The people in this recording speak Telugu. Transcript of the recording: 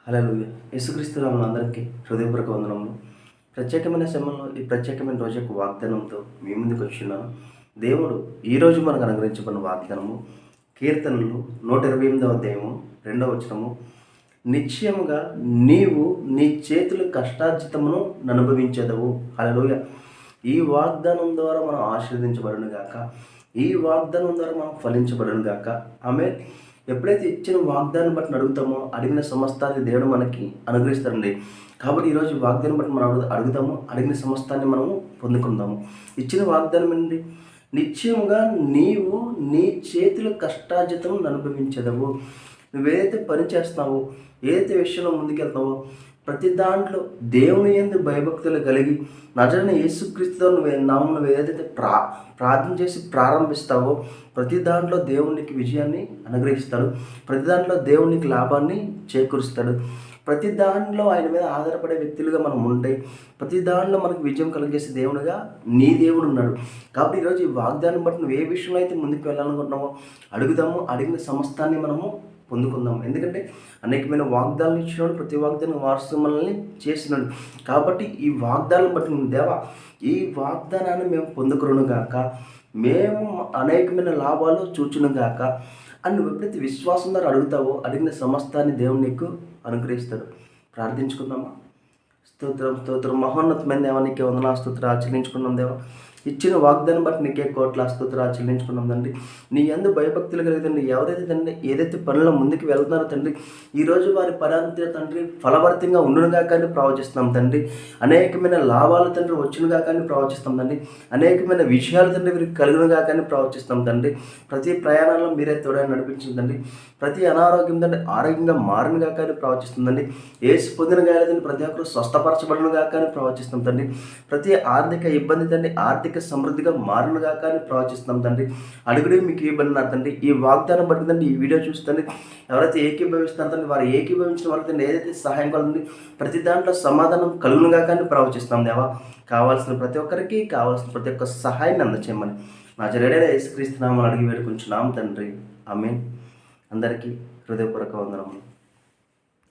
హల్లెలూయా. యేసుక్రీస్తు నామమున అందరికీ హృదయపూర్వక వందనములు. ప్రత్యేకమైన సమయంలో ఈ ప్రత్యేకమైన రోజు యొక్క వాగ్దానంతో మీ ముందుకు వచ్చున్నాను. దేవుడు ఈరోజు మనకు అనుగ్రహించబడిన వాగ్దానము కీర్తనలు 128వ అధ్యాయము 2వ వచనము. నిశ్చయముగా నీవు నీ చేతుల కష్టార్జితమును అనుభవించెదవు. హల్లెలూయా. ఈ వాగ్దానం ద్వారా మనం ఆశీర్వదించబడును గాక. ఈ వాగ్దానం ద్వారా మనం ఫలించబడును గాక. ఆమేన్. ఎప్పుడైతే ఇచ్చిన వాగ్దానం బట్టి అడుగుతామో అడిగిన సమస్తాన్ని దేవుడు మనకి అనుగ్రహిస్తాడండి. కాబట్టి ఈరోజు వాగ్దానం బట్టి మనం అడుగుతాము, అడిగిన సమస్తాన్ని మనము పొందుకుందాము. ఇచ్చిన వాగ్దానం ఏంటి? నిశ్చయముగా నీవు నీ చేతుల కష్టార్జితం అనుభవించదవు. నువ్వేదైతే పని చేస్తున్నావో, ఏదైతే విషయంలో ముందుకెళ్తావో ప్రతి దాంట్లో దేవుని యందు భయభక్తులు కలిగి నజరైన యేసుక్రీస్తుతో నువ్వు ఏదైతే ప్రార్థన చేసి ప్రారంభిస్తావో ప్రతి దాంట్లో దేవునికి విజయాన్ని అనుగ్రహిస్తాడు. ప్రతి దాంట్లో దేవునికి లాభాన్ని చేకూరుస్తాడు. ప్రతి దాంట్లో ఆయన మీద ఆధారపడే వ్యక్తులుగా మనం ఉంటే ప్రతి దాంట్లో మనకు విజయం కలిగేసే దేవుడుగా నీ దేవుడు ఉన్నాడు. కాబట్టి ఈరోజు ఈ వాగ్దానం బట్టి నువ్వు ఏ విషయంలో అయితే ముందుకు వెళ్ళాలనుకుంటున్నావో అడుగుదాము, అడిగిన సమస్తాన్ని మనము పొందుకుందాం. ఎందుకంటే అనేకమైన వాగ్దానాలు ఇచ్చినాడు, ప్రతి వాగ్దానం వారసు మనల్ని చేసినాడు. కాబట్టి ఈ వాగ్దానాలను బట్టి దేవా ఈ వాగ్దానాన్ని మేము పొందుకును గాక, మేము అనేకమైన లాభాలు చూచును గాక అని నువ్వు ఎప్పుడైతే విశ్వాసం ద్వారా అడుగుతావో అడిగిన సమస్తాన్ని దేవుడు నీకు అనుగ్రహిస్తాడు. ప్రార్థించుకుందామా. స్తోత్రం స్తోత్రం మహోన్నతమైన దేవా నీకే వందనాలు స్తోత్రాలు చెల్లించుకున్నాం దేవా. ఇచ్చిన వాగ్దానం బట్టి నీకే కోట్ల స్తోత్రాలు చెల్లించుకున్నాం తండ్రి. నీ యందు భయభక్తులు కలిగితండి ఎవరైతే తండ్రి ఏదైతే పనుల్లో ముందుకు వెళ్తున్నారో తండ్రి ఈరోజు వారి పరాంతి తండ్రి ఫలవర్తంగా ఉండునుగా కానీ ప్రవచిస్తున్నాం తండ్రి. అనేకమైన లాభాలు తండ్రి వచ్చునుగా కానీ ప్రవచిస్తాం తండ్రి. అనేకమైన విషయాలు తండ్రి వీరికి కలుగునుగా కానీ ప్రవచిస్తాం తండ్రి. ప్రతి ప్రయాణంలో మీరే తోడని నడిపించిందండి. ప్రతి అనారోగ్యం తండ్రి ఆరోగ్యంగా మారునుగా కానీ ప్రవచిస్తుందండి. ఏసు పొందిన గాయలేదండి ప్రతి ఒక్కరు స్వస్థపరచబడునుగా కానీ ప్రవచిస్తాం తండ్రి. ప్రతి ఆర్థిక ఇబ్బంది తండ్రి ఆర్థిక సమృద్ధిగా మారునుగా కానీ ప్రవచిస్తాం తండ్రి. అడుగుడే మీకు ఇవ్వబడినారు తండ్రి. ఈ వాగ్దానం పట్టిందండి ఈ వీడియో చూస్తుంది ఎవరైతే ఏకీభవిస్తున్నారు తండ్రి వారు ఏకీభవించిన వాళ్ళకి తండ్రి ఏదైతే సహాయం కలుగుతుంది ప్రతి దాంట్లో సమాధానం కలుగునుగా కానీ ప్రవచిస్తాం దేవా. కావాల్సిన ప్రతి ఒక్కరికి కావాల్సిన ప్రతి ఒక్క సహాయాన్ని అందచేయమని నజరేయుడైన యేసుక్రీస్తు నామమున అడిగి వేడుకుంటున్నాం తండ్రి. ఆమేన్. అందరికీ హృదయపూర్వక వందనములు.